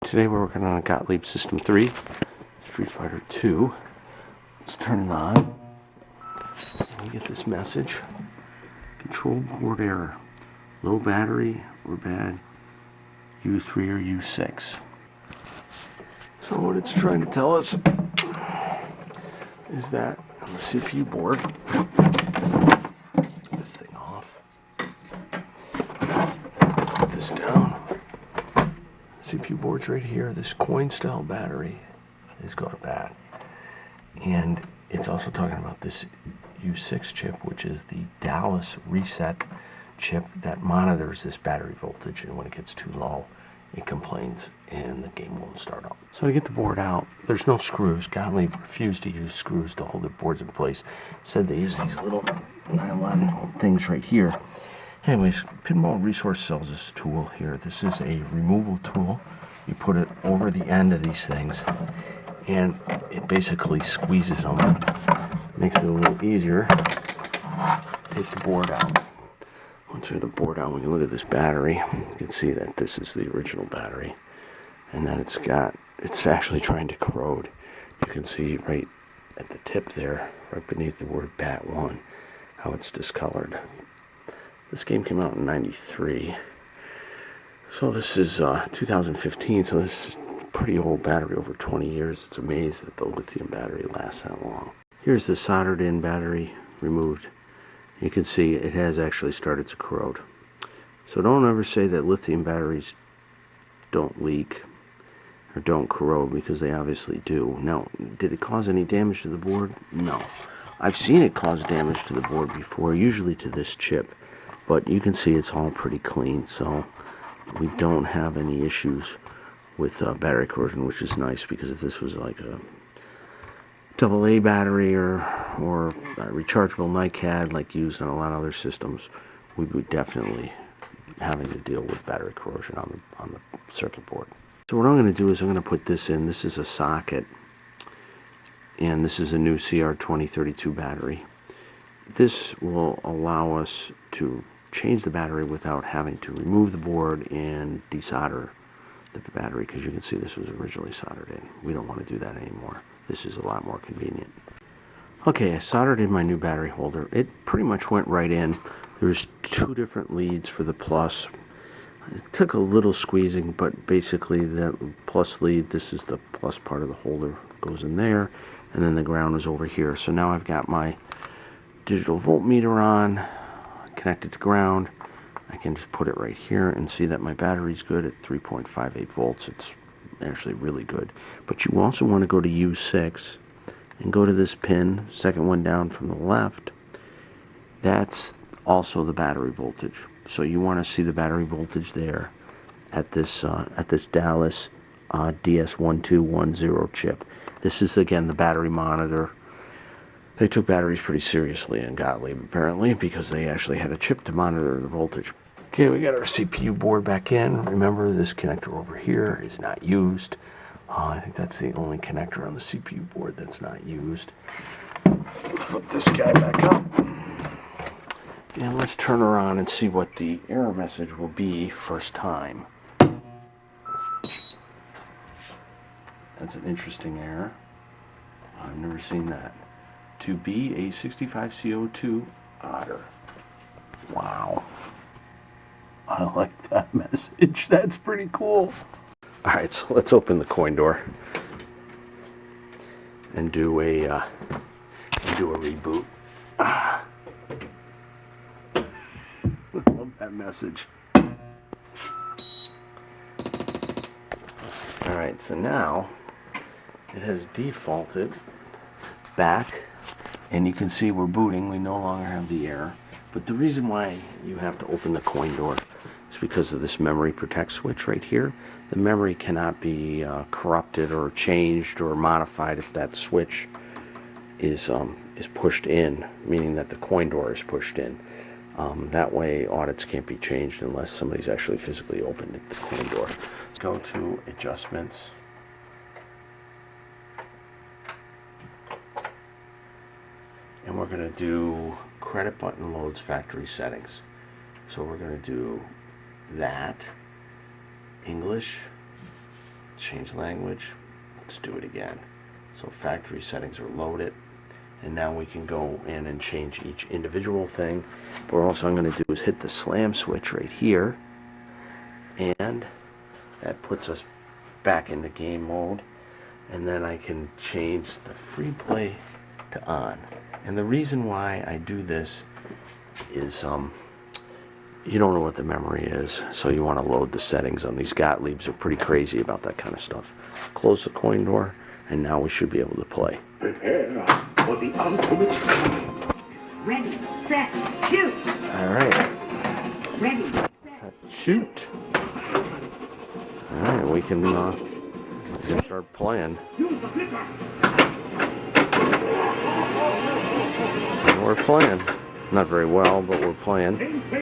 Today we're working on a Gottlieb System 3 Street Fighter 2. Let's turn it on. We get this message. Control board error. Low battery or bad U3 or U6. So what it's trying to tell us is that on the CPU board, put this thing off, put this down. CPU board's right here. This coin style battery has gone bad. And it's also talking about this U6 chip, which is the Dallas reset chip that monitors this battery voltage, and when it gets too low it complains and the game won't start up. So to get the board out, there's no screws. Gottlieb refused to use screws to hold the boards in place. Said they use these little nylon things right here. Anyways, Pinball Resource sells this tool here. This is a removal tool. You put it over the end of these things and it basically squeezes them. Makes it a little easier. Take the board out. Once we have the board out, we can look at this battery. You can see that this is the original battery, and that it's actually trying to corrode. You can see right at the tip there, right beneath the word BAT1, how it's discolored. This game came out in '93, so this is 2015, so this is a pretty old battery, over 20 years. It's amazing that the lithium battery lasts that long. Here's the soldered in battery removed. You can see it has actually started to corrode. So don't ever say that lithium batteries don't leak or don't corrode, because they obviously do. Now, did it cause any damage to the board? No. I've seen it cause damage to the board before, usually to this chip, but you can see it's all pretty clean, so we don't have any issues with battery corrosion, which is nice, because if this was like a AA battery or a rechargeable NiCad like used on a lot of other systems, we would definitely having to deal with battery corrosion on the circuit board. So what I'm going to do is I'm going to put this in. This is a socket, and this is a new CR2032 battery. This will allow us to change the battery without having to remove the board and desolder the battery, because you can see this was originally soldered in. We don't want to do that anymore. This is a lot more convenient. Okay, I soldered in my new battery holder. It pretty much went right in. There's two different leads for the plus. It took a little squeezing, but basically the plus lead, this is the plus part of the holder, goes in there, and then the ground is over here. So now I've got my digital voltmeter on, connected to ground. I can just put it right here and see that my battery's good at 3.58 volts. It's actually really good. But you also want to go to U6 and go to this pin, second one down from the left. That's also the battery voltage. So you want to see the battery voltage there at this Dallas DS1210 chip. This is again the battery monitor. They took batteries pretty seriously in Gottlieb, apparently, because they actually had a chip to monitor the voltage. Okay, we got our CPU board back in. Remember, this connector over here is not used. I think that's the only connector on the CPU board that's not used. Flip this guy back up. And let's turn her on and see what the error message will be first time. That's an interesting error. I've never seen that. To be a 65CO2 otter. Wow. I like that message. That's pretty cool. Alright, so let's open the coin door and do a reboot. I love that message. Alright, so now it has defaulted back, and you can see we're booting. We no longer have the error. But the reason why you have to open the coin door is because of this memory protect switch right here. The memory cannot be corrupted or changed or modified if that switch is pushed in, meaning that the coin door is pushed in. That way audits can't be changed unless somebody's actually physically opened the coin door. Let's go to adjustments. And we're going to do credit button loads factory settings. So we're going to do that, English, Change language. Let's do it again. So factory settings are loaded. And now we can go in and change each individual thing. But also I'm going to do is hit the slam switch right here. And that puts us back into game mode. And then I can change the free play to on. And the reason why I do this is you don't know what the memory is, so you want to load the settings on these. Gottliebs are pretty crazy about that kind of stuff. Close the coin door, and now we should be able to play. Prepare for the ultimate challenge. Ready, set, shoot! Alright. Ready, Set, shoot! Alright, we can start playing. do the flipper! And we're playing. Not very well, but we're playing.